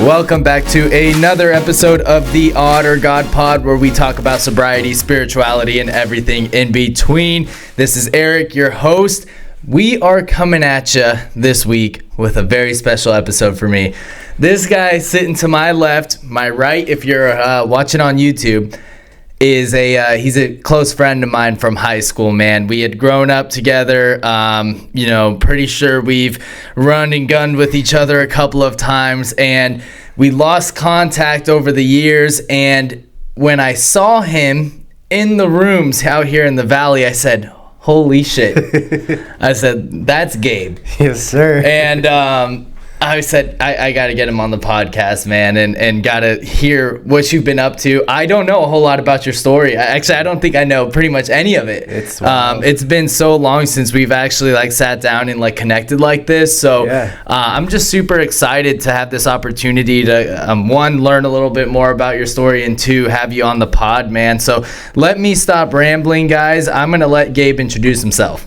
Welcome back to another episode of the Odd or God Pod, where we talk about sobriety, spirituality, and everything in between. This is Eric, your host. We are coming at you this week with a very special episode for me. This guy sitting to my left, my right, if you're watching on YouTube, is he's a close friend of mine from high school, man. We had grown up together. Pretty sure we've run and gunned with each other a couple of times, and we lost contact over the years. And when I saw him in the rooms out here in the valley, I said, holy shit. I said, that's Gabe. Yes, sir. And I said, I got to get him on the podcast, man, and got to hear what you've been up to. I don't know a whole lot about your story. I don't think I know pretty much any of it. It's been so long since we've actually sat down and connected like this. So yeah. I'm just super excited to have this opportunity to, one, learn a little bit more about your story, and two, have you on the pod, man. So let me stop rambling, guys. I'm going to let Gabe introduce himself.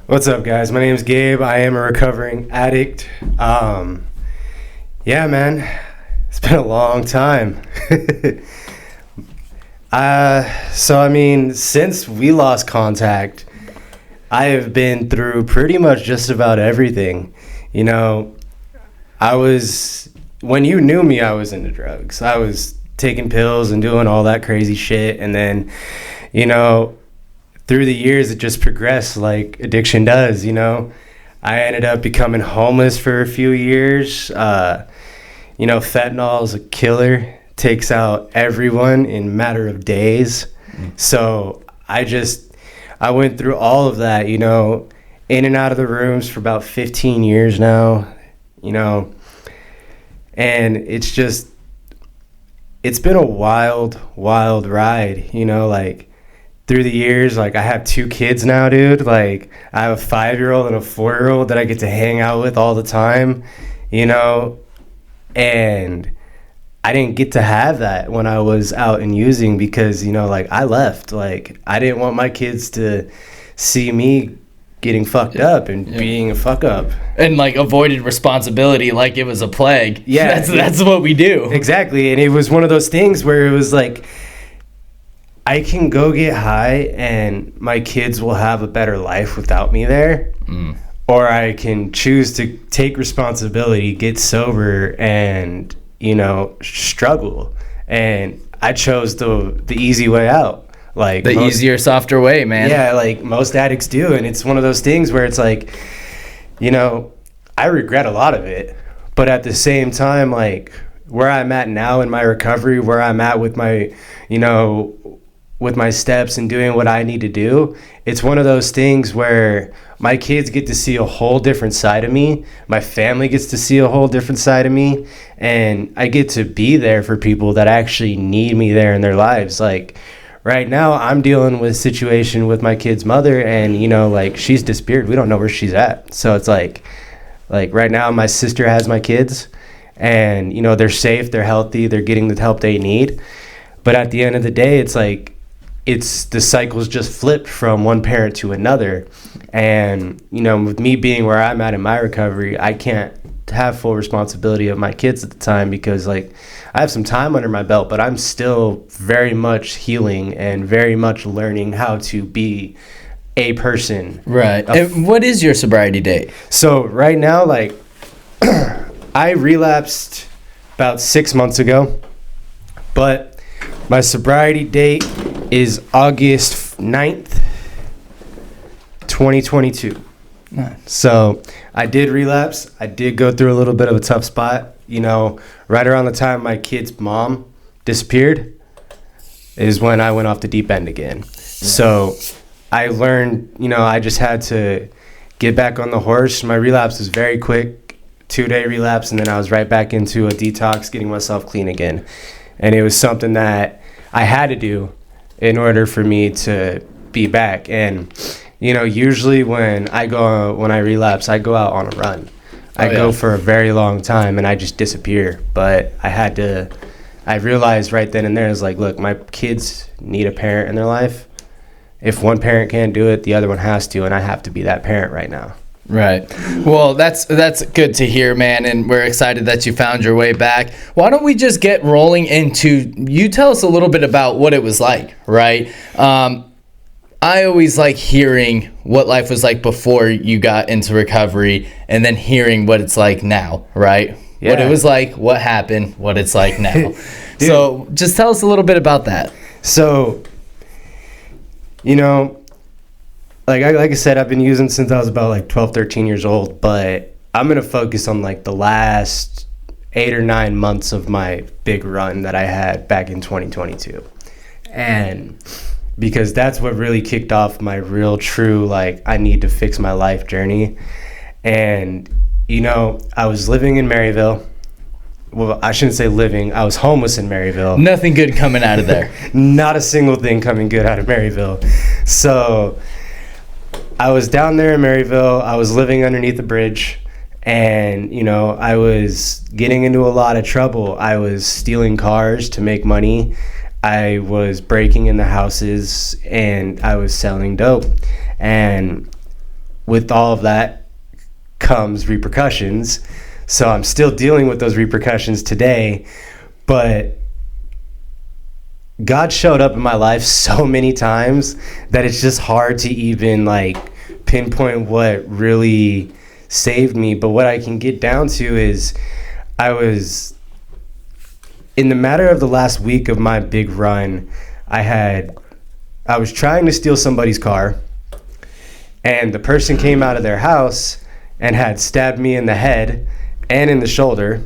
What's up, guys? My name is Gabe. I am a recovering addict. Yeah, man, it's been a long time. Since we lost contact, I have been through pretty much just about everything. You know, when you knew me, I was into drugs. I was taking pills and doing all that crazy shit. And then, through the years, it just progressed like addiction does, I ended up becoming homeless for a few years. Fentanyl is a killer, takes out everyone in a matter of days. So I went through all of that, in and out of the rooms for about 15 years now, and it's been a wild ride, through the years. I have 2 kids now, dude. I have a 5-year-old and a 4-year-old that I get to hang out with all the time, and I didn't get to have that when I was out and using because, I left. I didn't want my kids to see me getting fucked up and being a fuck up. And avoided responsibility like it was a plague. Yeah. That's what we do. Exactly. And it was one of those things where it was I can go get high and my kids will have a better life without me there. Or I can choose to take responsibility, get sober, and, struggle. And I chose the easy way out. Easier, softer way, man. Yeah, most addicts do. And it's one of those things where it's I regret a lot of it. But at the same time, where I'm at now in my recovery, where I'm at with my, with my steps and doing what I need to do, it's one of those things where my kids get to see a whole different side of me. My family gets to see a whole different side of me. And I get to be there for people that actually need me there in their lives. Right now, I'm dealing with a situation with my kid's mother, and, she's disappeared. We don't know where she's at. So it's right now, my sister has my kids, and, they're safe, they're healthy, they're getting the help they need. But at the end of the day, it's the cycle's just flipped from one parent to another. And, with me being where I'm at in my recovery, I can't have full responsibility of my kids at the time because, I have some time under my belt, but I'm still very much healing and very much learning how to be a person. Right. And what is your sobriety date? So right now, I relapsed about 6 months ago, but my sobriety date is August 9th, 2022. Nice. So I did relapse. I did go through a little bit of a tough spot. Right around the time my kid's mom disappeared is when I went off the deep end again. Yeah. So I learned, I just had to get back on the horse. My relapse was very quick, 2-day relapse, and then I was right back into a detox, getting myself clean again. And it was something that I had to do in order for me to be back. And usually when I relapse, I go out on a run. I go for a very long time and I just disappear. But I realized right then and there, look, my kids need a parent in their life. If one parent can't do it, the other one has to, and I have to be that parent right now. Right. Well, that's good to hear, man, and we're excited that you found your way back. Why don't we just get rolling into, you tell us a little bit about what it was like, right? I always like hearing what life was like before you got into recovery and then hearing what it's like now, right? Yeah. What it was like, what happened, what it's like now. So just tell us a little bit about that. So, you know, like I said, I've been using since I was about like 12, 13 years old, but I'm going to focus on like the last 8 or 9 months of my big run that I had back in 2022. And because that's what really kicked off my real true, like, I need to fix my life journey. And, you know, I was living in Maryville. Well, I shouldn't say living. I was homeless in Maryville. Nothing good coming out of there. Not a single thing coming good out of Maryville. So I was down there in Maryville. I was living underneath a bridge. And, you know, I was getting into a lot of trouble. I was stealing cars to make money. I was breaking into houses, and I was selling dope. And with all of that comes repercussions. So I'm still dealing with those repercussions today. But God showed up in my life so many times that it's just hard to even like pinpoint what really saved me. But what I can get down to is I was, in the matter of the last week of my big run, I was trying to steal somebody's car, and the person came out of their house and had stabbed me in the head and in the shoulder,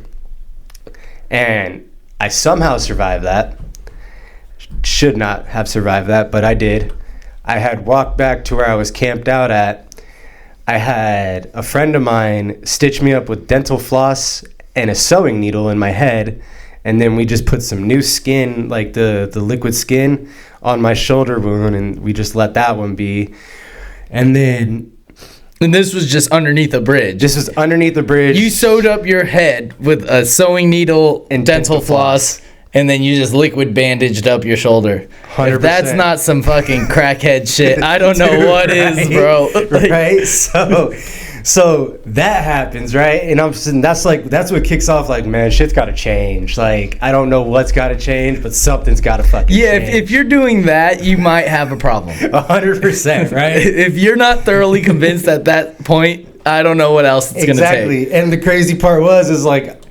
and I somehow survived that. Should not have survived that, but I did. I had walked back to where I was camped out at. I had a friend of mine stitch me up with dental floss and a sewing needle in my head, and then we just put some new skin, like the liquid skin, on my shoulder wound, and we just let that one be. And this was just underneath a bridge. This was underneath a bridge. You sewed up your head with a sewing needle and dental floss, and then you just liquid bandaged up your shoulder. 100%. If that's not some fucking crackhead shit, I don't know what is, bro. Right? So that happens, right? And I'm saying that's what kicks off, like, man, shit's got to change. Like, I don't know what's got to change, but something's got to fucking change. Yeah, if you're doing that, you might have a problem. 100%, right? If you're not thoroughly convinced at that point, I don't know what else it's going to take. Exactly. And the crazy part is like,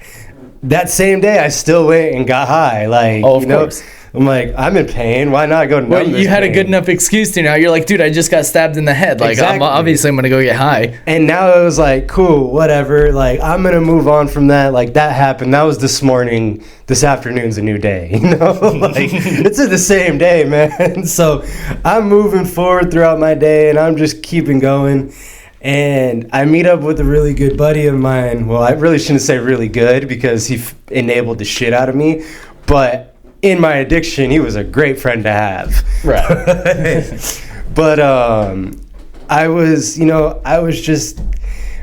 that same day, I still went and got high. Like, of course. I'm like, I'm in pain. Why not go numb this Well, you had pain? a good enough excuse to now. You're like, dude, I just got stabbed in the head. Like, Exactly. I'm going to go get high. And now it was like, cool, whatever. Like, I'm going to move on from that. Like, that happened. That was this morning. This afternoon's a new day. You know? Like, it's in the same day, man. So I'm moving forward throughout my day, and I'm just keeping going. And I meet up with a really good buddy of mine. Well, I really shouldn't say really good because he enabled the shit out of me. But in my addiction, he was a great friend to have. Right. But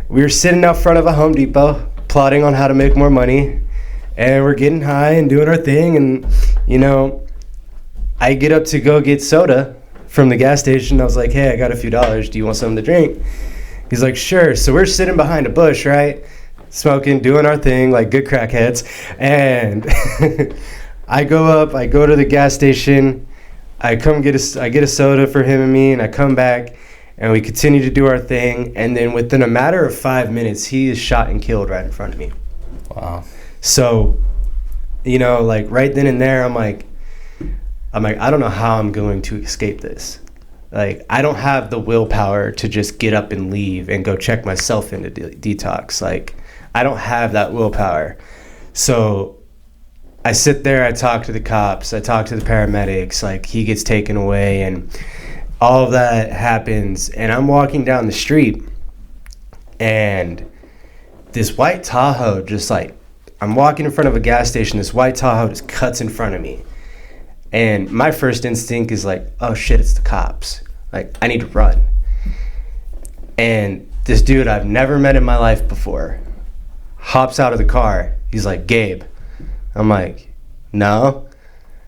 we were sitting out front of a Home Depot plotting on how to make more money. And we're getting high and doing our thing. And, you know, I get up to go get soda from the gas station. I was like, hey, I got a few dollars. Do you want something to drink? He's like, sure. So we're sitting behind a bush, right? Smoking, doing our thing like good crackheads. And I go to the gas station. I get a soda for him and me, and I come back, and we continue to do our thing. And then within a matter of 5 minutes, he is shot and killed right in front of me. Wow. So, you know, like right then and there, I'm like, I don't know how I'm going to escape this. Like, I don't have the willpower to just get up and leave and go check myself into detox. Like, I don't have that willpower. So I sit there, I talk to the cops, I talk to the paramedics, like, he gets taken away, and all of that happens. And I'm walking down the street, and this white Tahoe just, like, I'm walking in front of a gas station, this white Tahoe just cuts in front of me. And my first instinct is like, oh shit, it's the cops. Like, I need to run. And this dude I've never met in my life before hops out of the car. He's like, Gabe. I'm like, no.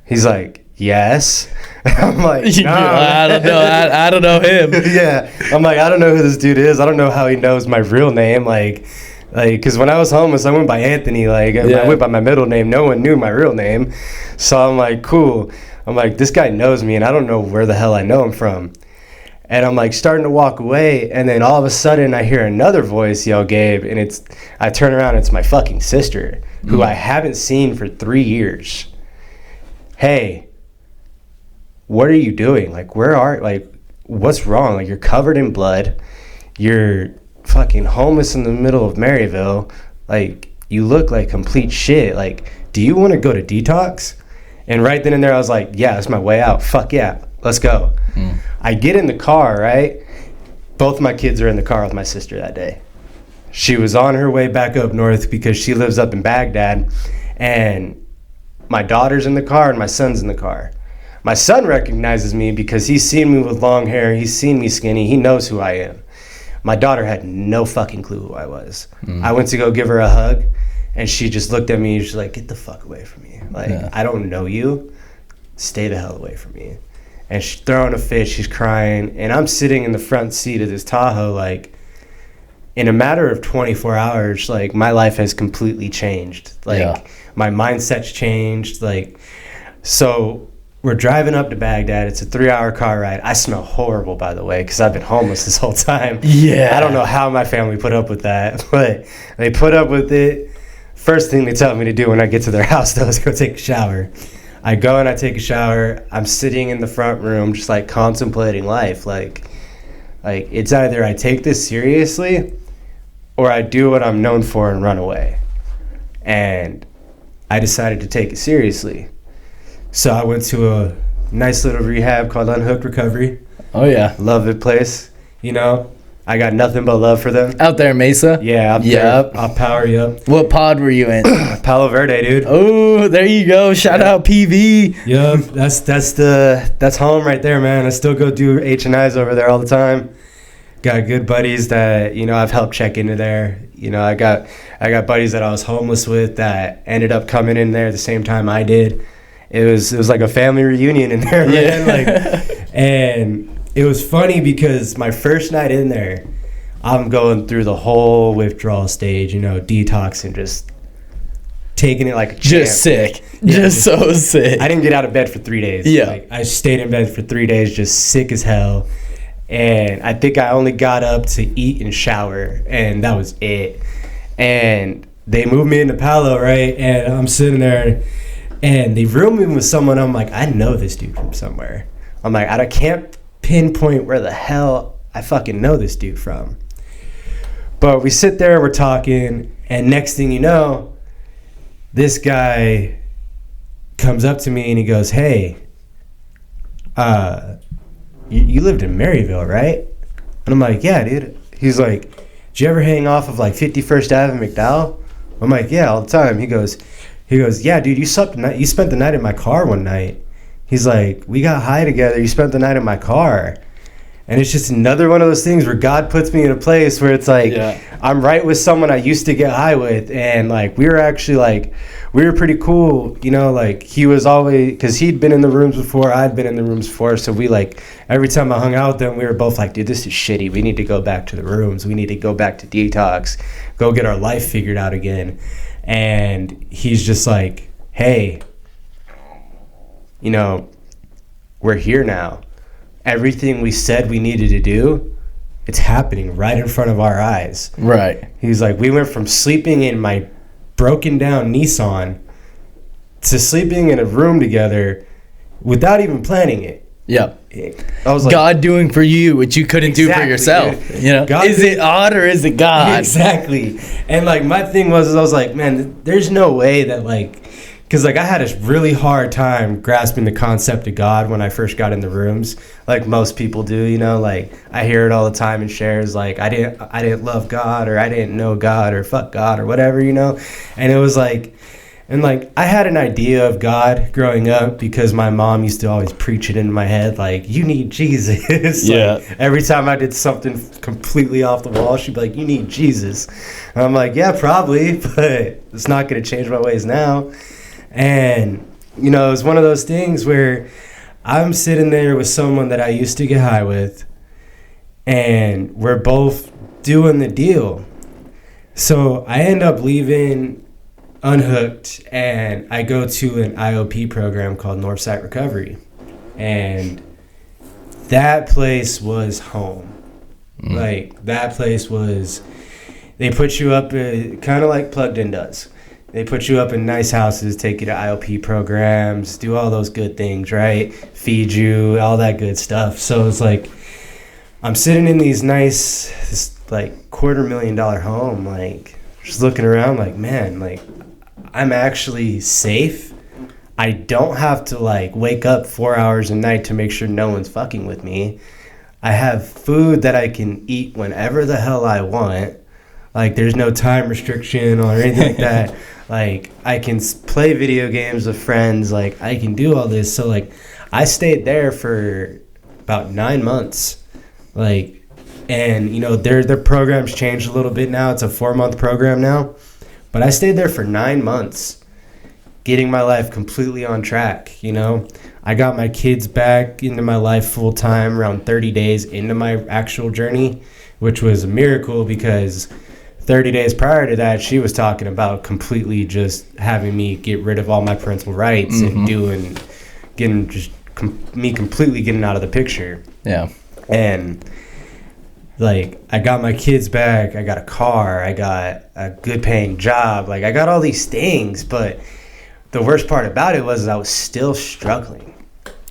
He's like, yes. I'm like, no. I don't know. I don't know him. Yeah. I'm like, I don't know who this dude is. I don't know how he knows my real name. Like, because when I was homeless, I went by Anthony. Like, I went by my middle name. No one knew my real name. So I'm like, cool. I'm like, this guy knows me, and I don't know where the hell I know him from. And I'm like starting to walk away, and then all of a sudden I hear another voice yell, Gabe, and I turn around, it's my fucking sister, who I haven't seen for 3 years. Hey, what are you doing? Like, what's wrong? Like, you're covered in blood. You're fucking homeless in the middle of Maryville. Like, you look like complete shit. Like, do you want to go to detox? And right then and there, I was like, yeah, that's my way out. Fuck yeah, let's go. I get in the car, right? Both my kids are in the car with my sister that day. She was on her way back up north because she lives up in Baghdad. And my daughter's in the car and my son's in the car. My son recognizes me because he's seen me with long hair. He's seen me skinny. He knows who I am. My daughter had no fucking clue who I was. I went to go give her a hug, and she just looked at me. She's like, get the fuck away from me. Like, I don't know you. Stay the hell away from me. And she's throwing a fit. She's crying. And I'm sitting in the front seat of this Tahoe, like, in a matter of 24 hours, like, my life has completely changed. Like, my mindset's changed. Like, so we're driving up to Baghdad. It's a 3-hour car ride. I smell horrible, by the way, because I've been homeless this whole time. Yeah. I don't know how my family put up with that, but they put up with it. First thing they tell me to do when I get to their house, though, is go take a shower. I go and I take a shower. I'm sitting in the front room just, like, contemplating life. Like it's either I take this seriously or I do what I'm known for and run away. And I decided to take it seriously. So I went to a nice little rehab called Unhooked Recovery. Oh, yeah. Love the place. You know, I got nothing but love for them. Out there in Mesa? Yeah, there. I'll power you up. What pod were you in? Palo Verde, dude. Oh, there you go. Shout out PV. Yep, that's home right there, man. I still go do H&Is over there all the time. Got good buddies that, you know, I've helped check into there. You know, I got buddies that I was homeless with that ended up coming in there at the same time I did. It was like a family reunion in there, man. Like, and it was funny because my first night in there, I'm going through the whole withdrawal stage, you know, detoxing, just taking it like a champ. Just sick. Yeah, just so sick. I didn't get out of bed for 3 days. Yeah. Like, I stayed in bed for 3 days, just sick as hell. And I think I only got up to eat and shower, and that was it. And they moved me into Palo, right? And I'm sitting there, and they roomed me with someone. I'm like, I know this dude from somewhere. I'm like, I can't pinpoint where the hell I fucking know this dude from. But we sit there, we're talking, and next thing you know, this guy comes up to me and he goes, hey, you lived in Maryville, right? And I'm like, yeah, dude. He's like, did you ever hang off of like 51st Ave in McDowell? I'm like, yeah, all the time. He goes, yeah, dude, you spent the night in my car one night. He's like, we got high together. You spent the night in my car. And it's just another one of those things where God puts me in a place where it's like, I'm right with someone I used to get high with. And like, we were pretty cool, you know, like he was always, because he'd been in the rooms before, I'd been in the rooms before. So we like, every time I hung out with them, we were both like, dude, this is shitty. We need to go back to the rooms. We need to go back to detox, go get our life figured out again. And he's just like, hey, you know, we're here now. Everything we said we needed to do, it's happening right in front of our eyes. Right. He's like, we went from sleeping in my broken down Nissan to sleeping in a room together without even planning it. Yep. I was like, God doing for you what you couldn't do for yourself. Dude. You know, God is it odd or is it God? Exactly. And like my thing was I was like, man, there's no way that like, because like I had a really hard time grasping the concept of God when I first got in the rooms, like most people do, you know, like I hear it all the time in shares, like I didn't love God, or I didn't know God, or fuck God, or whatever, you know. And it was like, and like I had an idea of God growing up because my mom used to always preach it into my head, like, you need Jesus. Yeah. Like, every time I did something completely off the wall, she'd be like, you need Jesus. And I'm like, yeah, probably, but it's not going to change my ways now. And you know, it's one of those things where I'm sitting there with someone that I used to get high with, and we're both doing the deal. So I end up leaving Unhooked, and I go to an IOP program called Northside Recovery. And that place was home. Like, that place was, they put you up, kind of like Plugged In does. They put you up in nice houses, take you to IOP programs, do all those good things, right? Feed you, all that good stuff. So it's like, I'm sitting in these nice, this like $250,000 home, like just looking around like, man, like I'm actually safe. I don't have to like wake up 4 hours a night to make sure no one's fucking with me. I have food that I can eat whenever the hell I want. Like there's no time restriction or anything like that. Like I can play video games with friends. Like I can do all this. So like I stayed there for about 9 months. Like, and you know, their program's changed a little bit now. It's a 4-month program now. But I stayed there for 9 months, getting my life completely on track, you know. I got my kids back into my life full time around 30 days into my actual journey, which was a miracle because 30 days prior to that, she was talking about completely just having me get rid of all my parental rights and me completely getting out of the picture. Yeah. And like I got my kids back, I got a car, I got a good paying job, like I got all these things, but the worst part about it was I was still struggling.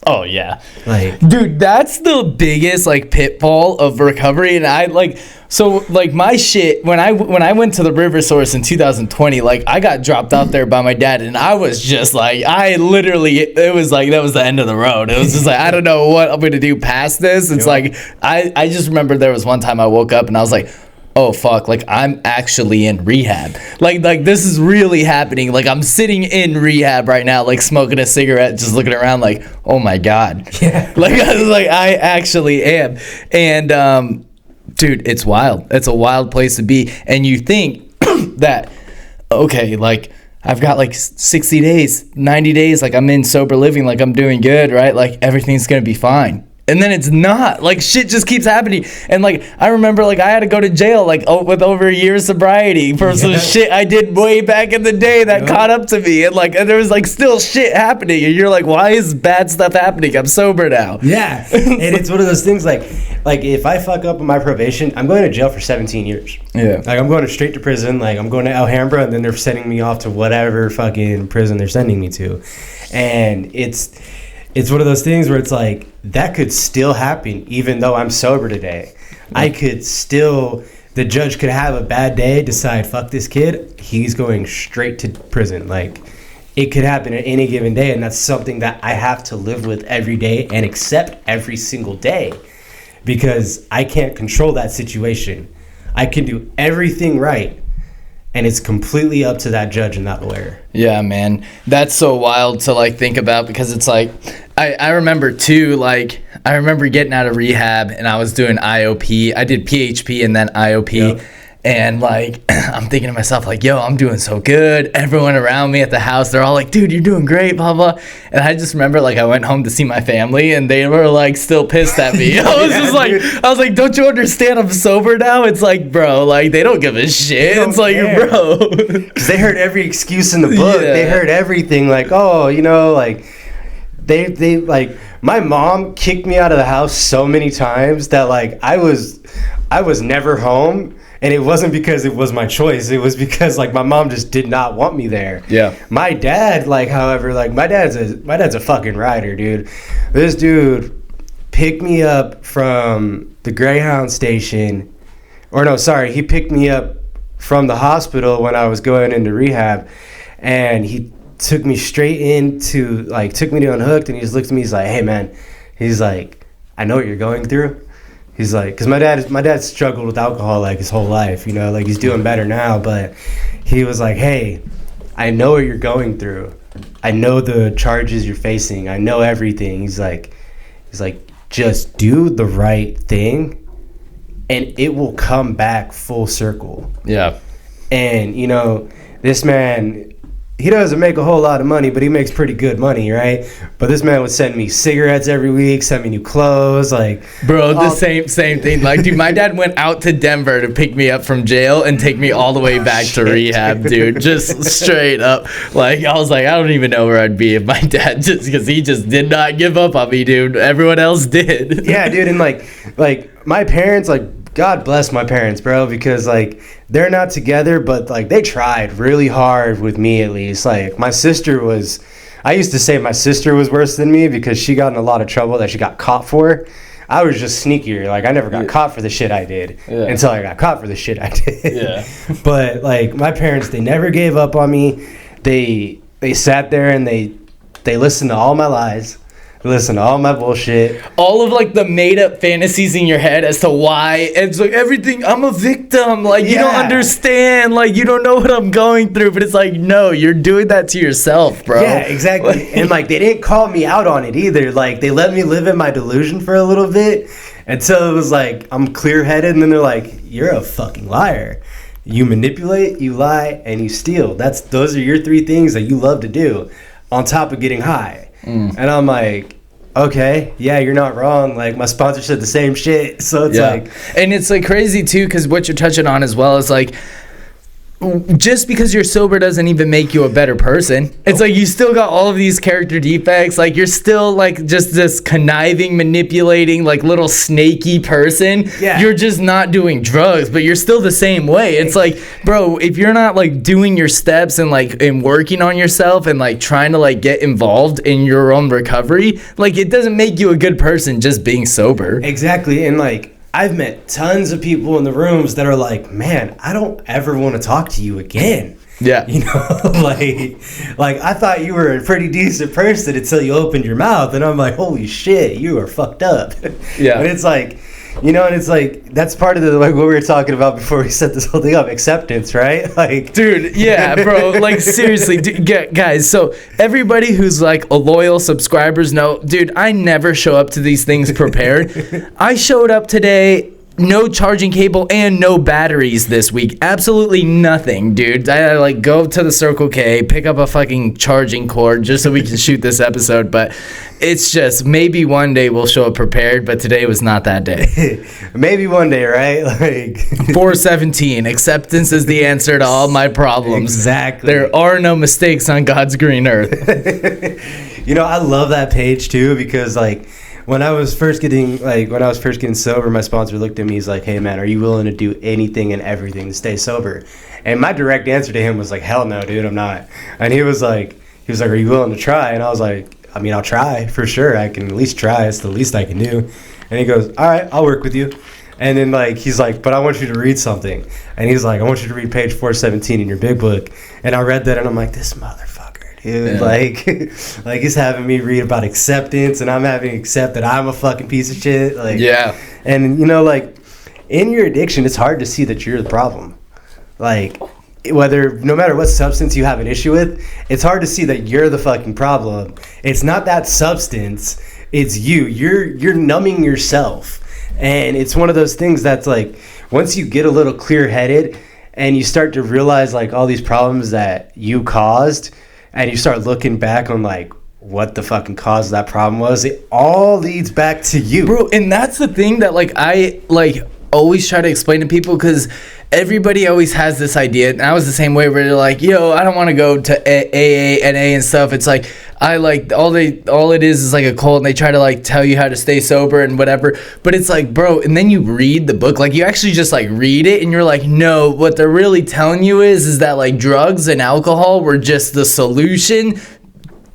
Oh yeah, like dude, that's the biggest like pitfall of recovery. And I like, so like my shit when I went to the River Source in 2020, like I got dropped off there by my dad, and I was just like, I literally, it was like that was the end of the road. It was just like I don't know what I'm gonna do past this. It's like I just remember there was one time I woke up and I was like, oh fuck, like I'm actually in rehab. Like this is really happening. Like I'm sitting in rehab right now, like smoking a cigarette, just looking around like, oh my God. Yeah. Like I actually am. And dude, it's wild. It's a wild place to be. And you think that, okay, like I've got like 60 days, 90 days, like I'm in sober living, like I'm doing good, right? Like everything's gonna be fine. And then it's not. Like shit just keeps happening. And like I remember like I had to go to jail like with over a year's sobriety for some shit I did way back in the day that caught up to me. And like and there was like still shit happening. And you're like, why is bad stuff happening? I'm sober now. Yeah. And it's one of those things like if I fuck up on my probation, I'm going to jail for 17 years. Yeah. Like I'm going straight to prison. Like I'm going to Alhambra, and then they're sending me off to whatever fucking prison they're sending me to. And it's one of those things where it's like, that could still happen even though I'm sober today. I could still, the judge could have a bad day, decide, fuck this kid, he's going straight to prison. Like, it could happen at any given day, and that's something that I have to live with every day and accept every single day because I can't control that situation. I can do everything right, and it's completely up to that judge and that lawyer. Yeah, man. That's so wild to like think about because it's like I remember too, like I remember getting out of rehab and I was doing IOP. I did PHP and then IOP. Yep. And like I'm thinking to myself like, yo, I'm doing so good. Everyone around me at the house, they're all like, dude, you're doing great, blah blah. And I just remember like I went home to see my family and they were like still pissed at me. I was like, don't you understand I'm sober now? It's like, bro, like they don't give a shit. It's like, care. Bro, because they heard every excuse in the book. Yeah. They heard everything like, oh, you know, like they like my mom kicked me out of the house so many times that like I was never home. And it wasn't because it was my choice. It was because like my mom just did not want me there. Yeah. My dad, like, however, like my dad's a fucking rider, dude. This dude picked me up from the Greyhound station, or no, sorry, he picked me up from the hospital when I was going into rehab, and he took me straight into took me to Unhooked, and he just looked at me. He's like, "Hey, man," he's like, "I know what you're going through." He's like, because my dad struggled with alcohol like his whole life, you know, like he's doing better now, but he was like, hey, I know what you're going through. I know the charges you're facing. I know everything. He's like, just do the right thing and it will come back full circle. Yeah. And, you know, this man, he doesn't make a whole lot of money, but he makes pretty good money, right? But this man would send me cigarettes every week, send me new clothes, like, bro, the same thing. Like, dude, my dad went out to Denver to pick me up from jail and take me all the way back to rehab, dude. Just straight up. Like, I was like, I don't even know where I'd be if my dad just, because he just did not give up on me, dude. Everyone else did. Yeah, dude, and like my parents, like, God bless my parents, bro, because like they're not together, but like they tried really hard with me, at least. Like my sister was, I used to say my sister was worse than me because she got in a lot of trouble that she got caught for. I was just sneakier. Like I never got caught for the shit I did until I got caught for the shit I did. Yeah. But like my parents, they never gave up on me. They sat there and they listened to all my lies. Listen to all my bullshit. All of like the made up fantasies in your head as to why it's like everything. I'm a victim. Like you don't understand. Like you don't know what I'm going through. But it's like, no, you're doing that to yourself, bro. Yeah, exactly. And like they didn't call me out on it either. Like they let me live in my delusion for a little bit until it was like I'm clear headed, and then they're like, you're a fucking liar. You manipulate, you lie, and you steal. Those are your three things that you love to do on top of getting high. And I'm like, okay, yeah, you're not wrong. Like my sponsor said the same shit. So it's like, and it's like crazy too, because what you're touching on as well is like, just because you're sober doesn't even make you a better person. It's like you still got all of these character defects. Like you're still like just this conniving, manipulating, like little snaky person. Yeah. You're just not doing drugs, but you're still the same way. It's like, bro, if you're not like doing your steps and like and working on yourself and like trying to like get involved in your own recovery, like it doesn't make you a good person just being sober. Exactly. And like I've met tons of people in the rooms that are like, man, I don't ever want to talk to you again. Yeah. You know, like I thought you were a pretty decent person until you opened your mouth, and I'm like, holy shit, you are fucked up. Yeah. And it's like, you know, and it's like that's part of the like what we were talking about before we set this whole thing up, acceptance, right? Like, dude, yeah, bro, like seriously, guys. So everybody who's like a loyal subscribers know, dude, I never show up to these things prepared. I showed up today. No charging cable and no batteries this week. Absolutely nothing, dude. I like go to the Circle K, pick up a fucking charging cord just so we can shoot this episode. But it's just maybe one day we'll show up prepared. But today was not that day. Maybe one day, right? Like 417. Acceptance is the answer to all my problems. Exactly. There are no mistakes on God's green earth. You know, I love that page too because like. When I was first getting sober, my sponsor looked at me. He's like, "Hey, man, are you willing to do anything and everything to stay sober?" And my direct answer to him was like, "Hell no, dude, I'm not." And he was like, "Are you willing to try?" And I was like, "I mean, I'll try for sure. I can at least try. It's the least I can do." And he goes, "All right, I'll work with you." And then like he's like, "But I want you to read something." And he's like, "I want you to read page 417 in your big book." And I read that, and I'm like, "This motherfucker." Dude, Yeah. like he's having me read about acceptance, and I'm having to accept that I'm a fucking piece of shit. Like, Yeah. and you know, like in your addiction, it's hard to see that you're the problem. Like, no matter what substance you have an issue with, it's hard to see that you're the fucking problem. It's not that substance; it's you. You're numbing yourself, and it's one of those things that's like once you get a little clear-headed and you start to realize like all these problems that you caused. And you start looking back on like what the fucking cause of that problem was. It all leads back to you, bro. And that's the thing that like I like always try to explain to people because everybody always has this idea. And I was the same way where they're like, yo, I don't want to go to AA, NA and stuff. It's like I like all it is like a cult, and they try to like tell you how to stay sober and whatever. But it's like, bro, and then you read the book, like you actually just like read it and you're like, no, what they're really telling you is that like drugs and alcohol were just the solution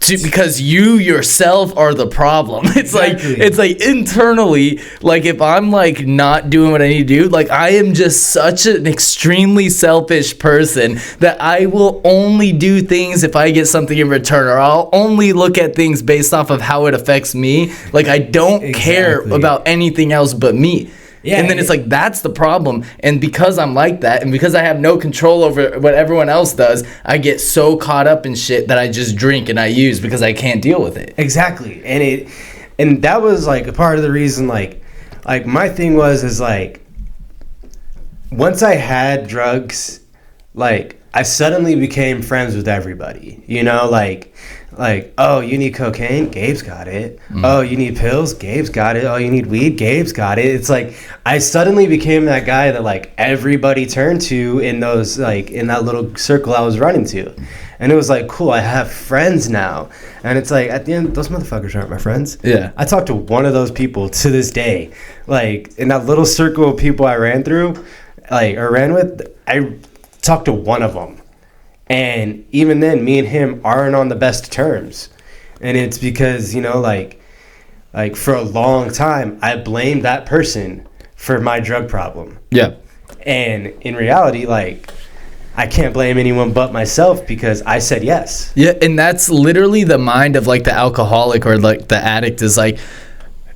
because you yourself are the problem. It's Exactly. it's like internally, like if I'm like not doing what I need to do, like I am just such an extremely selfish person that I will only do things if I get something in return, or I'll only look at things based off of how it affects me. Like I don't care about anything else but me. Yeah, and then it's like, that's the problem. And because I'm like that, and because I have no control over what everyone else does, I get so caught up in shit that I just drink and I use because I can't deal with it. Exactly. And that was like a part of the reason like my thing is like once I had drugs, like I suddenly became friends with everybody. You know, like, oh, you need cocaine? Gabe's got it. Oh, you need pills? Gabe's got it. Oh, you need weed? Gabe's got it. It's like I suddenly became that guy that like everybody turned to in those like in that little circle I was running to. And it was like, cool, I have friends now. And it's like, at the end, those motherfuckers aren't my friends. Yeah. I talked to one of those people to this day. Like, in that little circle of people I ran through, like, or ran with, I talked to one of them. And even then, me and him aren't on the best terms. And it's because, you know, like for a long time, I blamed that person for my drug problem. Yeah. And in reality, like, I can't blame anyone but myself because I said yes. Yeah, and that's literally the mind of like the alcoholic or like the addict is like,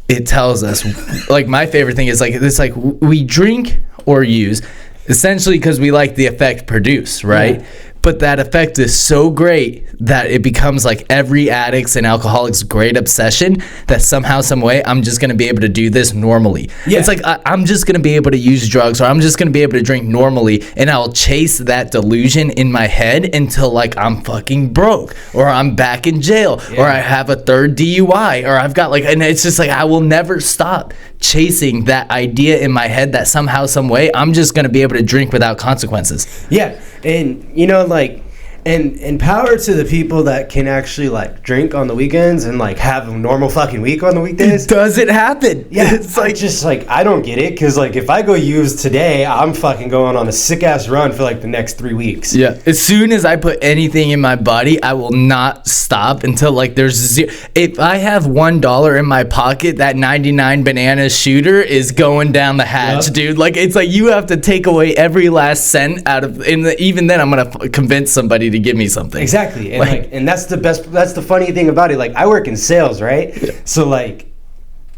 it tells us, like my favorite thing is like, it's like we drink or use essentially because we like the effect produced, right? Yeah. But that effect is so great that it becomes like every addict's and alcoholic's great obsession that somehow, some way, I'm just going to be able to do this normally. Yeah. It's like I'm just going to be able to use drugs or I'm just going to be able to drink normally, and I'll chase that delusion in my head until like I'm fucking broke or I'm back in jail or I have a third DUI or I've got like, and it's just like I will never stop chasing that idea in my head that somehow, some way, I'm just going to be able to drink without consequences. Yeah. And, you know, like, and power to the people that can actually, like, drink on the weekends and, like, have a normal fucking week on the weekdays. Does it happen? Yeah. It's like, just, like, I don't get it. Because, like, if I go use today, I'm fucking going on a sick-ass run for, like, the next 3 weeks. Yeah. As soon as I put anything in my body, I will not stop until, like, there's zero. If I have $1 in my pocket, that 99 banana shooter is going down the hatch, dude. Like, it's like you have to take away every last cent out of, even then, I'm going to convince somebody to give me something. Exactly. And and that's the funny thing about it. Like, I work in sales, right? Yeah. So like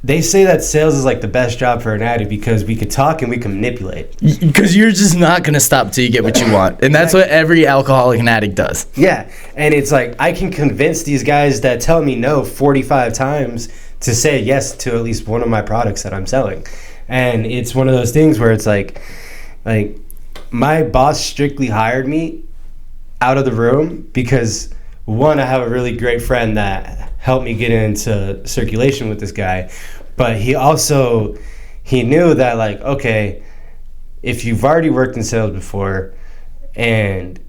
they say that sales is like the best job for an addict because we could talk and we can manipulate. Because you're just not going to stop till you get what you want. And that's what every alcoholic and addict does. Yeah. And it's like I can convince these guys that tell me no 45 times to say yes to at least one of my products that I'm selling. And it's one of those things where it's like my boss strictly hired me out of the room because one, I have a really great friend that helped me get into circulation with this guy, but he knew that like, okay, if you've already worked in sales before and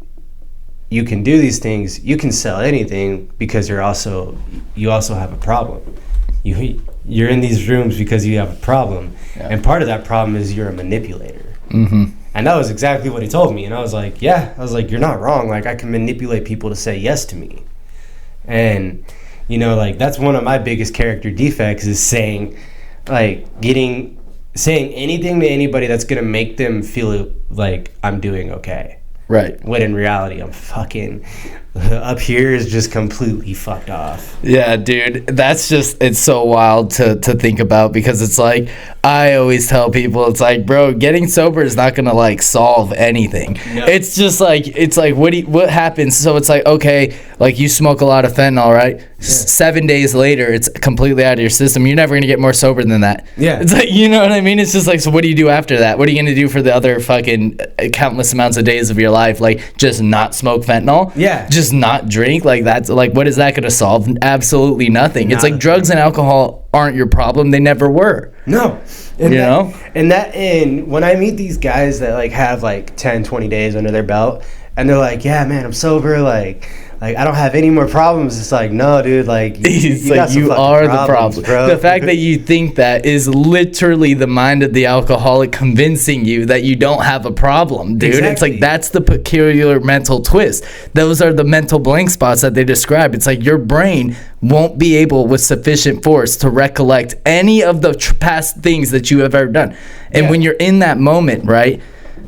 you can do these things, you can sell anything because you also have a problem. You're in these rooms because you have a problem, and part of that problem is you're a manipulator. Mm-hmm. And that was exactly what he told me. And I was like, you're not wrong. Like, I can manipulate people to say yes to me. And, you know, like, that's one of my biggest character defects is saying anything to anybody that's going to make them feel like I'm doing okay. Right. When in reality, I'm fucking up here is just completely fucked off. Yeah, dude, that's just, it's so wild to think about because it's like, I always tell people, it's like, bro, getting sober is not gonna like solve anything. No. It's just like, it's like, what happens? So it's like, okay, like you smoke a lot of fentanyl, right? Yeah. 7 days later, it's completely out of your system. You're never gonna get more sober than that. Yeah. It's like, you know what I mean? It's just like, so what do you do after that? What are you gonna do for the other fucking countless amounts of days of your life? Like, just not smoke fentanyl? Yeah. Just not drink? Like, that's like, what is that gonna solve? Absolutely nothing. It's like drugs and alcohol aren't your problem. They never were. No. And when I meet these guys that like have like 10, 20 days under their belt and they're like, yeah, man, I'm sober. Like I don't have any more problems. It's like, no, dude, like you are the problem, bro. The fact that you think that is literally the mind of the alcoholic convincing you that you don't have a problem, dude. Exactly. It's like, that's the peculiar mental twist. Those are the mental blank spots that they describe. It's like your brain won't be able with sufficient force to recollect any of the past things that you have ever done. And when you're in that moment, right,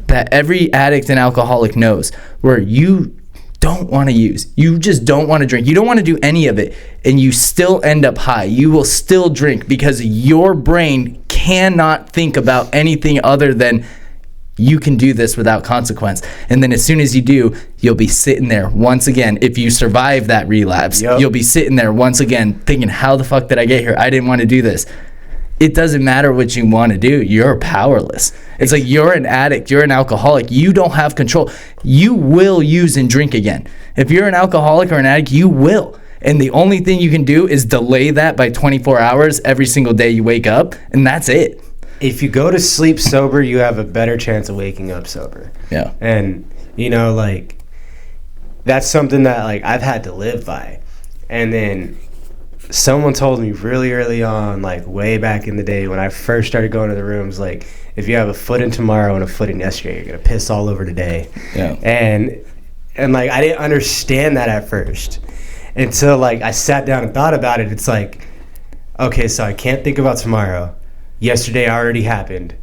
that every addict and alcoholic knows, where you don't want to use, you just don't want to drink, you don't want to do any of it, and you still end up high, you will still drink because your brain cannot think about anything other than you can do this without consequence. And then as soon as you do, you'll be sitting there once again. If you survive that relapse, you'll be sitting there once again thinking, how the fuck did I get here? I didn't want to do this. it doesn't matter what you want to do. You're powerless. It's like you're an addict. You're an alcoholic. You don't have control. You will use and drink again. If you're an alcoholic or an addict, you will. And the only thing you can do is delay that by 24 hours every single day you wake up. And that's it. If you go to sleep sober, you have a better chance of waking up sober. Yeah. And, you know, like, that's something that, like, I've had to live by. And then someone told me really early on, like way back in the day when I first started going to the rooms, like, if you have a foot in tomorrow and a foot in yesterday, you're gonna piss all over today. Yeah. And like, I didn't understand that at first until, like, I sat down and thought about it. It's like, okay, so I can't think about tomorrow. Yesterday already happened.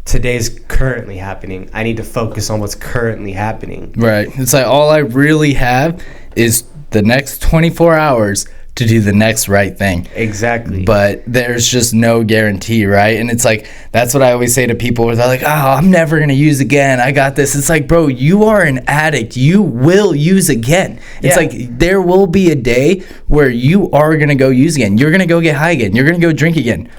Today's currently happening. I need to focus on what's currently happening. Right. It's like all I really have is the next 24 hours to do the next right thing. Exactly. But there's just no guarantee, right? And it's like, that's what I always say to people where they're like, oh, I'm never going to use again. I got this. It's like, bro, you are an addict. You will use again. It's like there will be a day where you are going to go use again. You're going to go get high again. You're going to go drink again.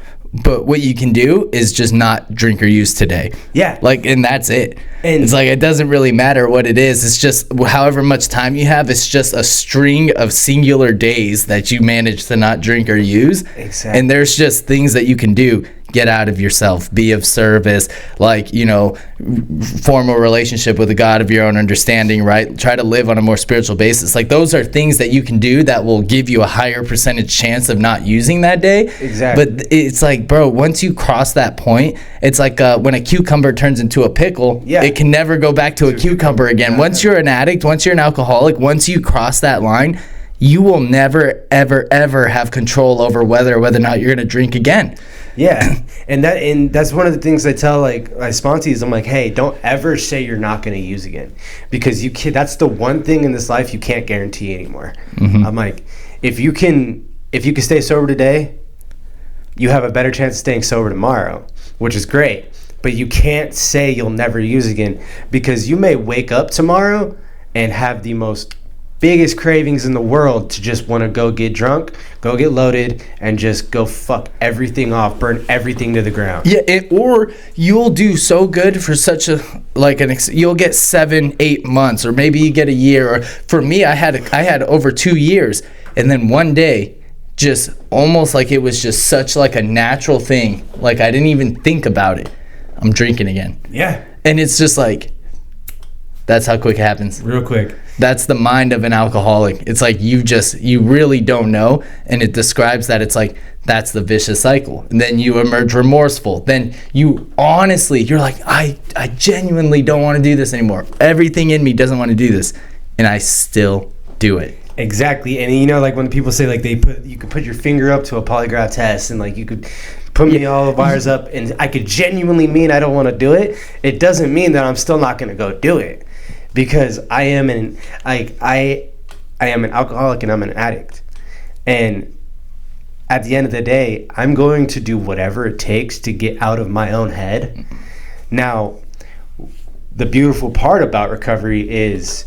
But what you can do is just not drink or use today. Yeah. Like, and that's it. And it's like, it doesn't really matter what it is. It's just however much time you have. It's just a string of singular days that you manage to not drink or use. Exactly. And there's just things that you can do. Get out of yourself, be of service, like, you know, form a relationship with a God of your own understanding, right? Try to live on a more spiritual basis. Like, those are things that you can do that will give you a higher percentage chance of not using that day. Exactly. But it's like, bro, once you cross that point, it's like when a cucumber turns into a pickle, it can never go back to a cucumber again. Once you're an addict, once you're an alcoholic, once you cross that line, you will never, ever, ever have control over whether or not you're going to drink again. Yeah, and that's one of the things I tell, like, my sponsees. I'm like, hey, don't ever say you're not going to use again, because that's the one thing in this life you can't guarantee anymore. Mm-hmm. I'm like, if you can stay sober today, you have a better chance of staying sober tomorrow, which is great. But you can't say you'll never use again, because you may wake up tomorrow and have the most biggest cravings in the world to just want to go get drunk, go get loaded, and just go fuck everything off, burn everything to the ground. Yeah, or you'll do so good for such a, like, you'll get 7-8 months, or maybe you get a year. Or for me, I had over 2 years, and then one day, just almost like it was just such like a natural thing, like I didn't even think about it. I'm drinking again. Yeah. And it's just like, that's how quick it happens. Real quick. That's the mind of an alcoholic. It's like you really don't know, and it describes that. It's like, that's the vicious cycle. And then you emerge remorseful. Then you're like, I genuinely don't want to do this anymore. Everything in me doesn't want to do this, and I still do it. Exactly. And you know, like when people say, like, you could put your finger up to a polygraph test, and like you could put me all the wires up, and I could genuinely mean I don't want to do it. It doesn't mean that I'm still not going to go do it. Because I am an alcoholic and I'm an addict, and at the end of the day, I'm going to do whatever it takes to get out of my own head. Now, the beautiful part about recovery is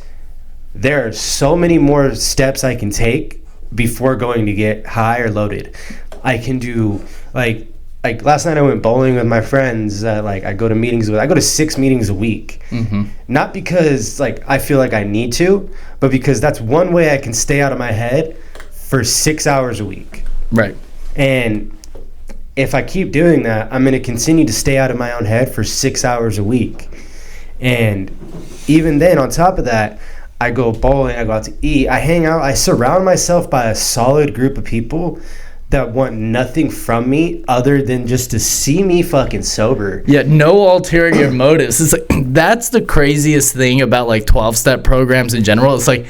there are so many more steps I can take before going to get high or loaded. I can do like last night I went bowling with my friends that I go to 6 meetings a week. Mm-hmm. Not because like I feel like I need to, but because that's one way I can stay out of my head for 6 hours a week. Right. And if I keep doing that, I'm going to continue to stay out of my own head for 6 hours a week. And even then, on top of that, I go bowling, I go out to eat, I hang out, I surround myself by a solid group of people that want nothing from me other than just to see me fucking sober. Yeah, no ulterior motives. It's like, that's the craziest thing about like 12-step programs in general. It's like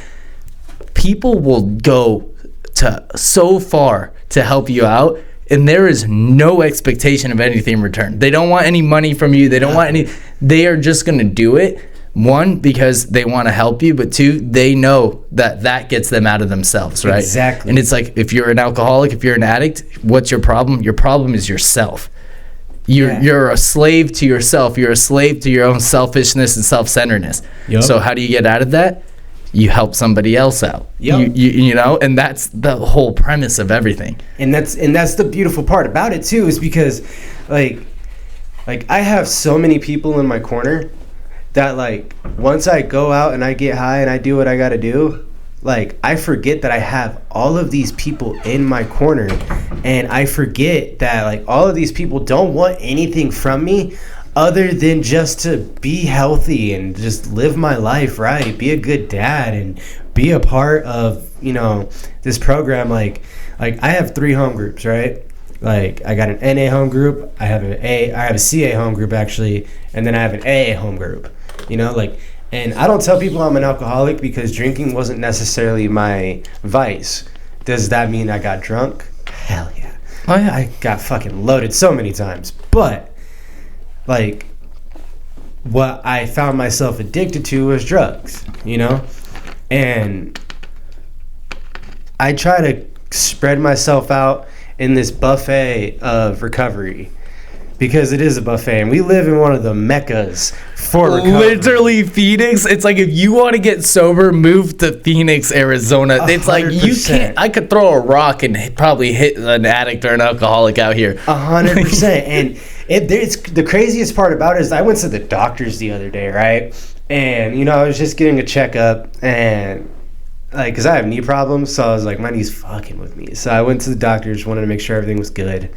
people will go to so far to help you out, and there is no expectation of anything in return. They don't want any money from you. They don't want any. They are just going to do it. One, because they want to help you, but two, they know that gets them out of themselves, right? Exactly. And it's like, if you're an alcoholic, if you're an addict, what's your problem? Your problem is yourself. You're a slave to yourself. You're a slave to your own selfishness and self-centeredness. Yep. So how do you get out of that? you help somebody else out. Yep. You know, and that's the whole premise of everything. And that's the beautiful part about it too, is because like I have so many people in my corner that like once I go out and I get high and I do what I got to do, like I forget that I have all of these people in my corner, and I forget that like all of these people don't want anything from me other than just to be healthy and just live my life right, be a good dad, and be a part of, you know, this program. Like I have 3 home groups, right? Like I got an NA home group, I have a CA home group actually, and then I have an AA home group. You know, like, and I don't tell people I'm an alcoholic because drinking wasn't necessarily my vice. Does that mean I got drunk? Hell yeah. Oh yeah. I got fucking loaded so many times. But like what I found myself addicted to was drugs, you know? And I try to spread myself out in this buffet of recovery, because it is a buffet, and we live in one of the meccas for recovery. Literally Phoenix. It's like if you want to get sober, move to Phoenix, Arizona. 100%. It's like you can't. I could throw a rock and probably hit an addict or an alcoholic out here. 100%. And it's the craziest part about it is I went to the doctors the other day, right? And you know, I was just getting a checkup, and like, because I have knee problems, so I was like, my knee's fucking with me. So I went to the doctors, wanted to make sure everything was good.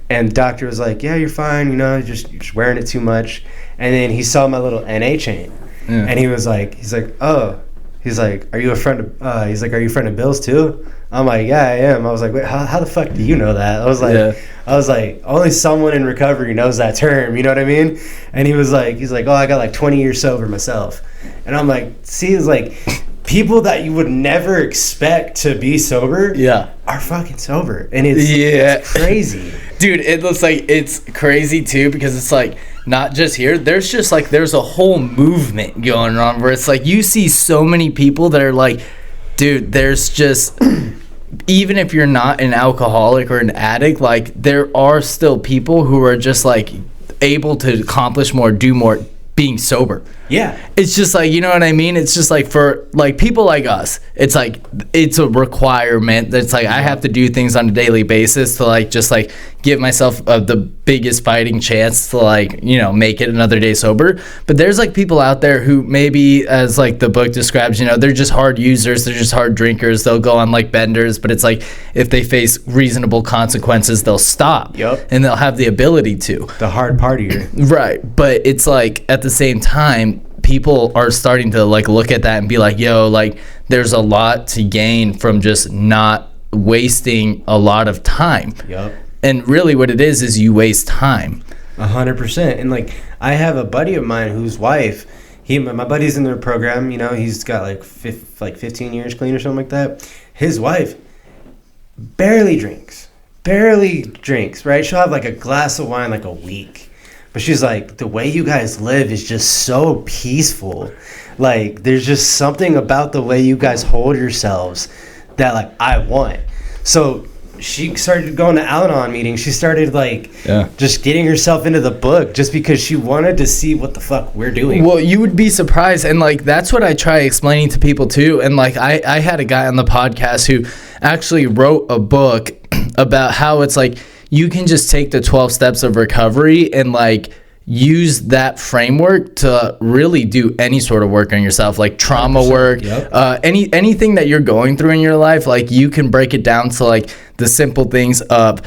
And the doctor was like, yeah, you're fine, you know, you're just wearing it too much. And then he saw my little NA chain. Yeah. And he's like, oh. He's like, are you a friend of, are you a friend of Bill's too? I'm like, yeah, I am. I was like, wait, how the fuck do you know that? I was like, only someone in recovery knows that term, you know what I mean? And he's like, oh, I got like 20 years sober myself. And I'm like, see, it's like, people that you would never expect to be sober are fucking sober. And it's crazy. Dude, it looks like it's crazy too, because it's like not just here. There's just like there's a whole movement going on where it's like you see so many people that are like, dude, there's just even if you're not an alcoholic or an addict, like there are still people who are just like able to accomplish more, do more being sober. Yeah. It's just like, you know what I mean? It's just like for like people like us, it's like it's a requirement. That's like I have to do things on a daily basis to like just like give myself the biggest fighting chance to like, you know, make it another day sober. But there's like people out there who maybe, as like the book describes, you know, they're just hard users, they're just hard drinkers, they'll go on like benders, but it's like if they face reasonable consequences, they'll stop. Yep. And they'll have the ability to. The hard partier. Right. But it's like at the same time, people are starting to like look at that and be like, yo, like there's a lot to gain from just not wasting a lot of time. Yep. And really what it is you waste time. 100%. And like I have a buddy of mine whose wife, my buddy's in the program, you know, he's got like 15 years clean or something like that. His wife barely drinks, right? She'll have like a glass of wine like a week. But she's like, the way you guys live is just so peaceful. Like, there's just something about the way you guys hold yourselves that, like, I want. So she started going to Al-Anon meetings. She started, like, just getting herself into the book just because she wanted to see what the fuck we're doing. Well, you would be surprised. And, like, that's what I try explaining to people, too. And, like, I had a guy on the podcast who actually wrote a book about how it's, like, you can just take the 12 steps of recovery and like use that framework to really do any sort of work on yourself, like trauma work, anything that you're going through in your life. Like you can break it down to like the simple things of,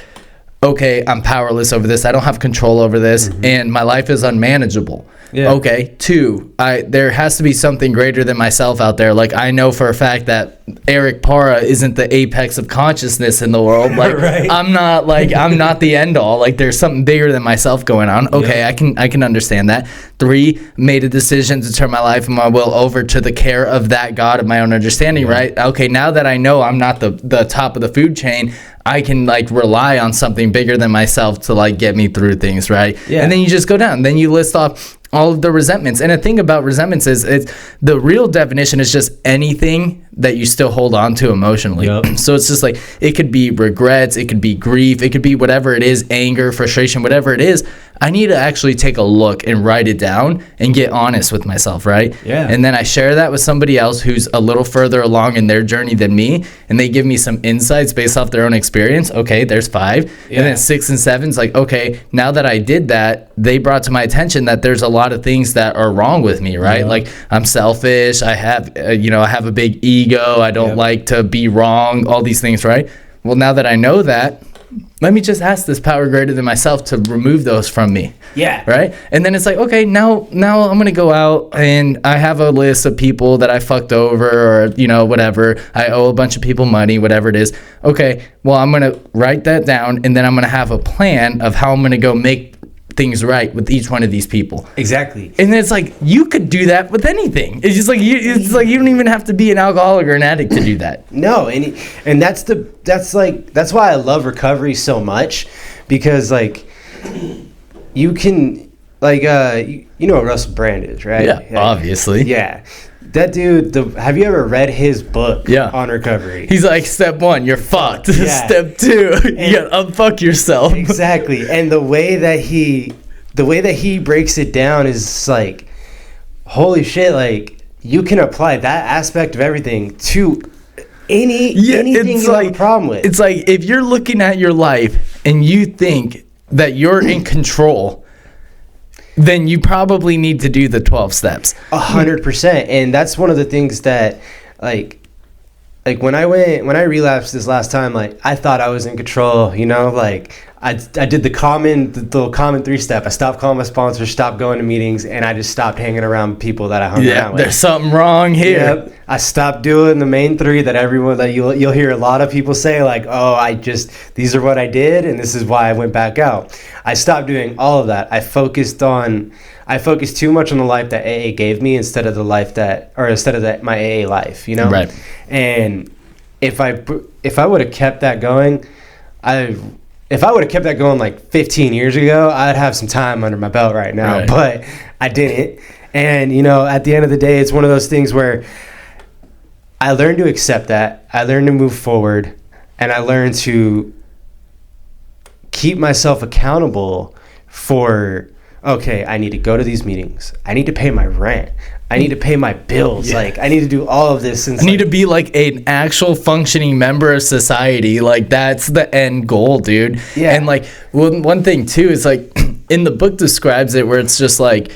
okay, I'm powerless over this. I don't have control over this. And my life is unmanageable. Yeah. Okay. 2, there has to be something greater than myself out there. Like I know for a fact that Eric Parra isn't the apex of consciousness in the world. Like right. I'm not the end all. Like there's something bigger than myself going on. Okay, I can understand that. 3, made a decision to turn my life and my will over to the care of that God of my own understanding. Right. Okay. Now that I know I'm not the top of the food chain, I can like rely on something bigger than myself to like get me through things. Right. Yeah. And then you just go down. Then you list off all of the resentments. And the thing about resentments is it's the real definition is just anything that you still hold on to emotionally. Yep. So it's just like, it could be regrets, it could be grief, it could be whatever it is, anger, frustration, whatever it is. I need to actually take a look and write it down and get honest with myself, right? Yeah. And then I share that with somebody else who's a little further along in their journey than me, and they give me some insights based off their own experience. Okay, there's 5. Yeah. And then 6 and 7's like, okay, now that I did that, they brought to my attention that there's a lot of things that are wrong with me, right? Yeah. Like, I'm selfish. I have, I have a big ego. I don't like to be wrong, all these things, right? Well, now that I know that, let me just ask this power greater than myself to remove those from me. Yeah. Right? And then it's like, okay, now I'm going to go out and I have a list of people that I fucked over, or, whatever. I owe a bunch of people money, whatever it is. Okay, well, I'm going to write that down, and then I'm going to have a plan of how I'm going to go make things right with each one of these people. Exactly. And then it's like, you could do that with anything. It's just like you don't even have to be an alcoholic or an addict to do that. No, and that's why I love recovery so much, because like you can, like, you know what Russell Brand is, right? Yeah, obviously. Yeah. That dude, have you ever read his book on recovery? He's like, step 1, you're fucked. Yeah. Step 2, you gotta unfuck yourself. Exactly. And the way that he breaks it down is like, holy shit, like, you can apply that aspect of everything to anything you have a problem with. It's like, if you're looking at your life and you think that you're in control, then you probably need to do the 12 steps. 100%. And that's one of the things that, like when I relapsed this last time, like, I thought I was in control, like I did the common 3-step. I stopped calling my sponsors, stopped going to meetings, and I just stopped hanging around people that I hung around with. There's something wrong here. Yep. I stopped doing the main 3 that you'll hear a lot of people say, like, oh, these are what I did, and this is why I went back out. I stopped doing all of that. I focused too much on the life that AA gave me instead of my AA life, Right. And if I would have kept that going, like 15 years ago, I'd have some time under my belt right now. Right. But I didn't. And, at the end of the day, it's one of those things where I learned to accept that. I learned to move forward. And I learned to keep myself accountable for, okay, I need to go to these meetings. I need to pay my rent. I need to pay my bills. Yeah. Like, I need to do all of this. I need to be like an actual functioning member of society. Like, that's the end goal, dude. Yeah. And like, one thing too is like, in the book describes it where it's just like,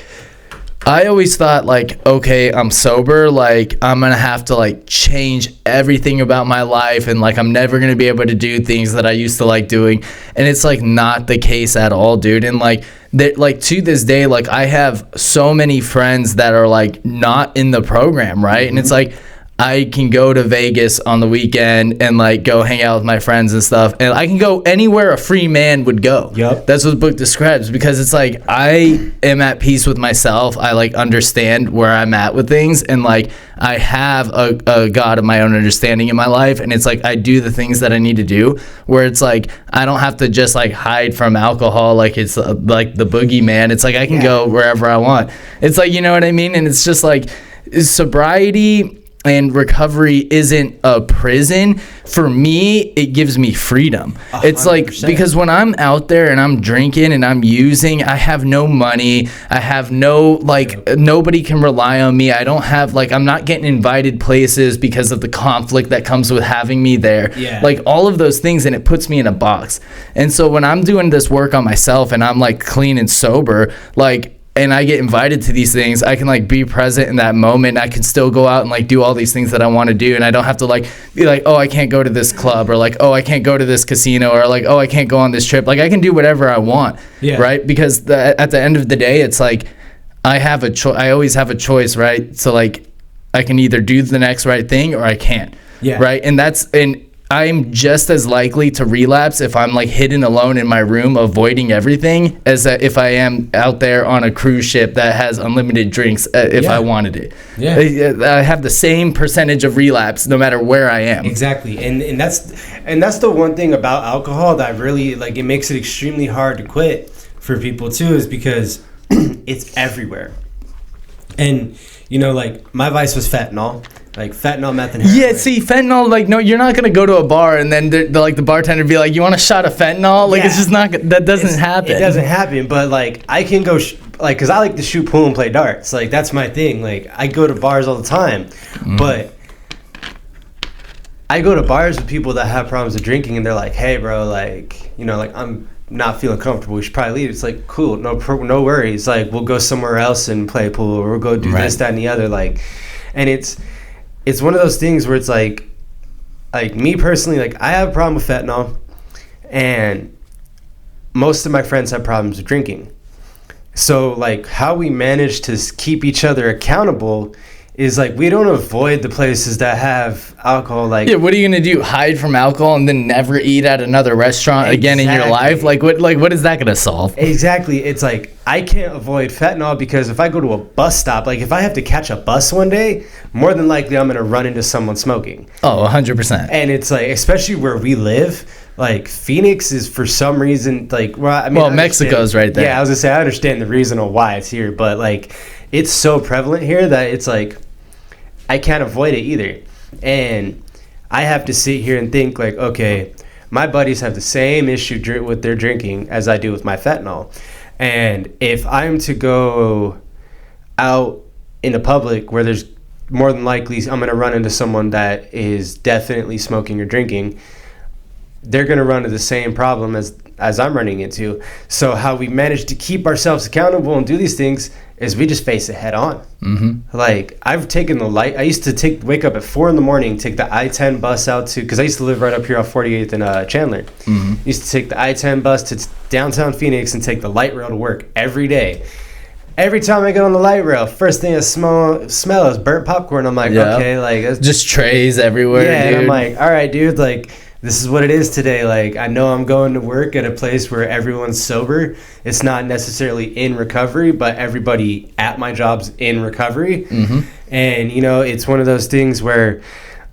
I always thought like, okay, I'm sober, like I'm gonna have to like change everything about my life, and like I'm never gonna be able to do things that I used to like doing. And it's like not the case at all, dude. And like to this day, like I have so many friends that are like not in the program, right? And it's like, I can go to Vegas on the weekend and like go hang out with my friends and stuff, and I can go anywhere a free man would go. Yep. That's what the book describes, because it's like I am at peace with myself. I like understand where I'm at with things, and like I have a God of my own understanding in my life, and it's like I do the things that I need to do, where it's like I don't have to just like hide from alcohol like it's like the boogeyman. It's like I can go wherever I want. It's like, you know what I mean? And it's just like sobriety and recovery isn't a prison. For me, it gives me freedom. 100%. It's like, because when I'm out there and I'm drinking and I'm using, I have no money. I have no, like, nobody can rely on me. I don't have, like, I'm not getting invited places because of the conflict that comes with having me there. Yeah. Like, all of those things, and it puts me in a box. And so when I'm doing this work on myself and I'm, like, clean and sober, like, and I get invited to these things, I can like be present in that moment. I can still go out and like do all these things that I want to do, and I don't have to like be like, oh, I can't go to this club, or like, oh, I can't go to this casino, or like, oh, I can't go on this trip. Like, I can do whatever I want, right? Because at the end of the day, it's like I have a choice. I always have a choice, right? So like I can either do the next right thing or I can't, right? And I'm just as likely to relapse if I'm like hidden alone in my room avoiding everything as if I am out there on a cruise ship that has unlimited drinks if I wanted it. I have the same percentage of relapse no matter where I am. Exactly. And that's the one thing about alcohol that really like it makes it extremely hard to quit for people too, is because it's everywhere. And, you know, like, my vice was fentanyl. Like, fentanyl, meth, and heroin. Yeah, see, fentanyl, like, no, you're not going to go to a bar and then the bartender be like, you want a shot of fentanyl? Like, it's just not, that doesn't happen. It doesn't happen, but, like, I can go, like, because I like to shoot pool and play darts. Like, that's my thing. Like, I go to bars all the time, but I go to bars with people that have problems with drinking, and they're like, hey, bro, like, you know, like, I'm not feeling comfortable. We should probably leave. It's like, cool, no worries. Like, we'll go somewhere else and play pool, or we'll go do this, that, and the other. Like, and it's one of those things where it's like me personally, like, I have a problem with fentanyl, and most of my friends have problems with drinking. So, like, how we manage to keep each other accountable is, like, we don't avoid the places that have alcohol. Like, yeah, what are you gonna do? Hide from alcohol and then never eat at another restaurant again in your life? Like, what is that gonna solve? Exactly. It's like, I can't avoid fentanyl because if I go to a bus stop, like, if I have to catch a bus one day, more than likely I'm gonna run into someone smoking. Oh, 100%. And it's like, especially where we live, like, Phoenix is for some reason, like, well, I mean, well, Mexico's right there. Yeah, I was gonna say, I understand the reason of why it's here, but, like, it's so prevalent here that it's like, I can't avoid it either. And I have to sit here and think, like, okay, my buddies have the same issue with their drinking as I do with my fentanyl. And if I'm to go out in the public where there's more than likely I'm going to run into someone that is definitely smoking or drinking, they're going to run into the same problem as I'm running into. So how we manage to keep ourselves accountable and do these things is we just face it head on. Mm-hmm. Like, I've taken I used to wake up at 4 a.m, take the I-10 bus out to, because I used to live right up here off 48th and Chandler. Mm-hmm. Used to take the I-10 bus to downtown Phoenix and take the light rail to work every day. Every time I get on the light rail, first thing I smell is burnt popcorn. I'm like, okay, like, that's just trays everywhere. Yeah, dude. And I'm like, all right, dude, like, this is what it is today. Like, I know I'm going to work at a place where everyone's sober. It's not necessarily in recovery, but everybody at my job's in recovery. Mm-hmm. And, you know, it's one of those things where,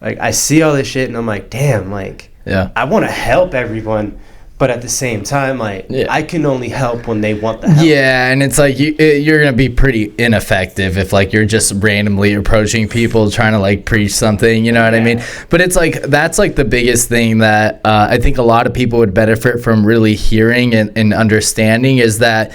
like, I see all this shit and I'm like, damn, like, I want to help everyone. But at the same time, like, I can only help when they want the help. Yeah, and it's like you're going to be pretty ineffective if, like, you're just randomly approaching people trying to, like, preach something, you know what I mean? But it's like, that's, like, the biggest thing that I think a lot of people would benefit from really hearing and understanding is that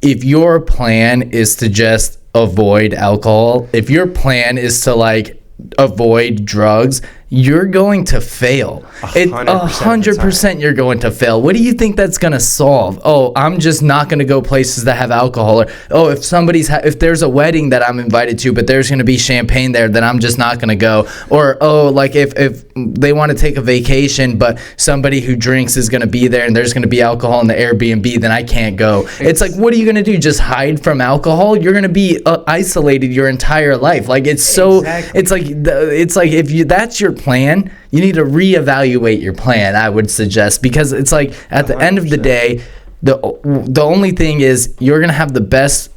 if your plan is to just avoid alcohol, if your plan is to, like, avoid drugs, you're going to fail. 100% you're going to fail. What do you think that's going to solve? Oh, I'm just not going to go places that have alcohol. Or, oh, if there's a wedding that I'm invited to, but there's going to be champagne there, then I'm just not going to go. Or, oh, like if they want to take a vacation, but somebody who drinks is going to be there and there's going to be alcohol in the Airbnb, then I can't go. It's like, what are you going to do? Just hide from alcohol? You're going to be isolated your entire life. Like, it's so, it's like if that's your plan, you need to reevaluate your plan, I would suggest, because it's like at the 100%. End of the day, the only thing is you're gonna have the best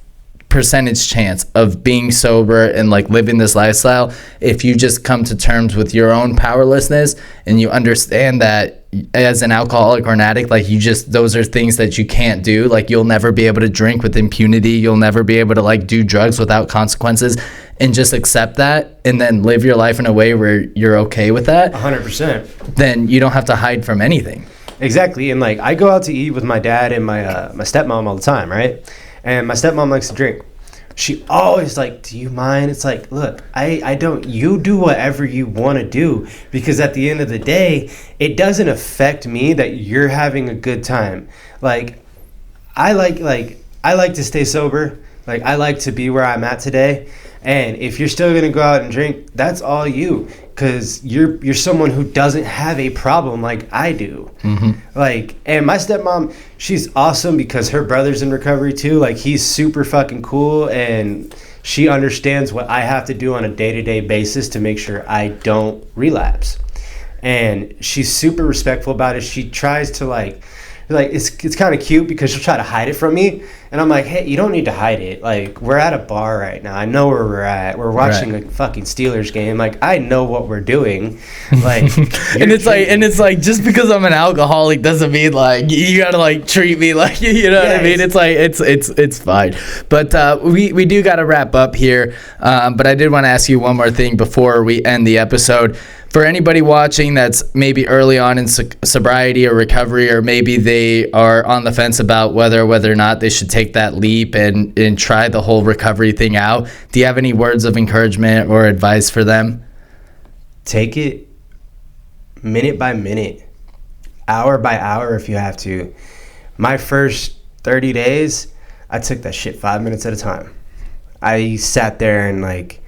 percentage chance of being sober and, like, living this lifestyle if you just come to terms with your own powerlessness and you understand that as an alcoholic or an addict, like, those are things that you can't do. Like, you'll never be able to drink with impunity, you'll never be able to, like, do drugs without consequences, and just accept that and then live your life in a way where you're okay with that. 100%. Then you don't have to hide from anything. Exactly. And, like, I go out to eat with my dad and my stepmom all the time, right? And my stepmom likes to drink. She always like, do you mind? It's like, look, I don't, you do whatever you want to do, because at the end of the day, it doesn't affect me that you're having a good time. Like, I like to stay sober. Like, I like to be where I'm at today. And if you're still going to go out and drink, that's all you, because you're someone who doesn't have a problem like I do. Mm-hmm. Like, and my stepmom, she's awesome because her brother's in recovery too. Like, he's super fucking cool, and she understands what I have to do on a day-to-day basis to make sure I don't relapse. And she's super respectful about it. She tries to, like it's kind of cute because she'll try to hide it from me. And And I'm like, hey, you don't need to hide it. Like, we're at a bar right now. I know where we're at. We're watching a fucking Steelers game. Like, I know what we're doing. Like, and it's like, just because I'm an alcoholic doesn't mean like you gotta like treat me like you know what I mean. It's like it's fine. But we do gotta wrap up here. But I did want to ask you one more thing before we end the episode. For anybody watching that's maybe early on in sobriety or recovery, or maybe they are on the fence about whether or not they should take that leap and try the whole recovery thing out, do you have any words of encouragement or advice for them? Take it minute by minute, hour by hour if you have to. My first 30 days, I took that shit 5 minutes at a time. I sat there and like,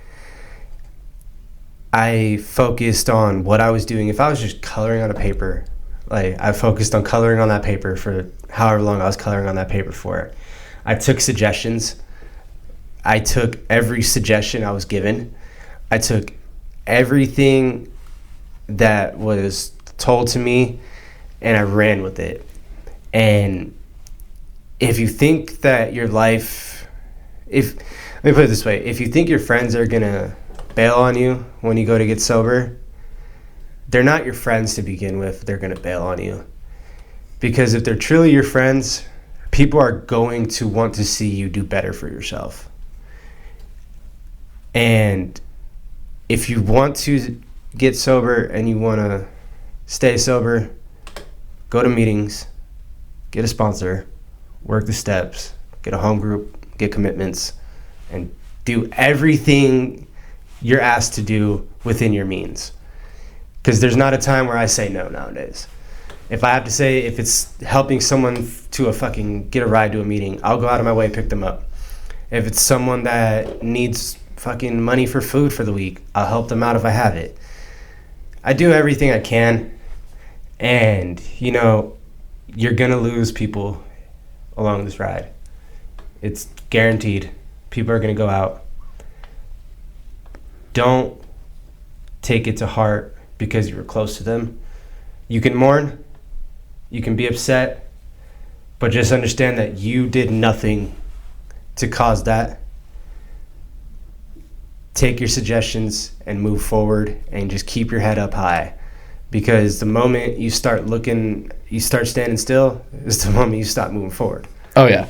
I focused on what I was doing. If I was just coloring on a paper, like I focused on coloring on that paper for however long I was coloring on that paper for. I took suggestions. I took every suggestion I was given. I took everything that was told to me and I ran with it. And if you think that your life, let me put it this way, if you think your friends are gonna bail on you when you go to get sober, they're not your friends to begin with. They're going to bail on you. Because if they're truly your friends, people are going to want to see you do better for yourself. And if you want to get sober and you want to stay sober, go to meetings, get a sponsor, work the steps, get a home group, get commitments, and do everything you're asked to do within your means. Because there's not a time where I say no nowadays. If I have to say, if it's helping someone to get a ride to a meeting, I'll go out of my way and pick them up. If it's someone that needs fucking money for food for the week, I'll help them out if I have it. I do everything I can. And, you know, you're going to lose people along this ride. It's guaranteed. People are going to go out. Don't take it to heart because you were close to them. You can mourn, you can be upset, but just understand that you did nothing to cause that. Take your suggestions and move forward and just keep your head up high, because the moment you start standing still is the moment you stop moving forward. Oh yeah.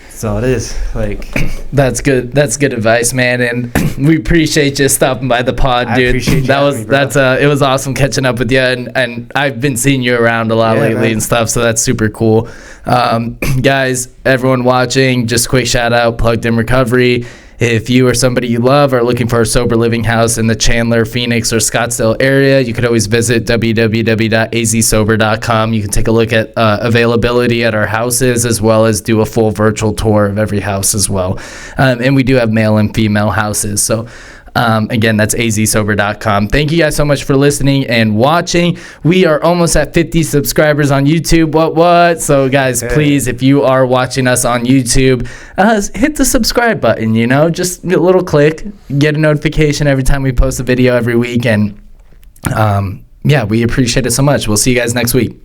That's all it is. Like, that's good advice, man, and we appreciate you stopping by the pod, dude. I appreciate you having me, bro. It was awesome catching up with you, and I've been seeing you around a lot lately, man, and stuff, so that's super cool. Guys, everyone watching, just a quick shout out, Plugged In Recovery. If you or somebody you love are looking for a sober living house in the Chandler, Phoenix, or Scottsdale area, you could always visit www.azsober.com. You can take a look at availability at our houses, as well as do a full virtual tour of every house as well. And we do have male and female houses. So again, that's azsober.com. Thank you guys so much for listening and watching. We are almost at 50 subscribers on YouTube. What? So guys, please, if you are watching us on YouTube, hit the subscribe button, you know, just a little click, get a notification every time we post a video every week. And yeah, we appreciate it so much. We'll see you guys next week.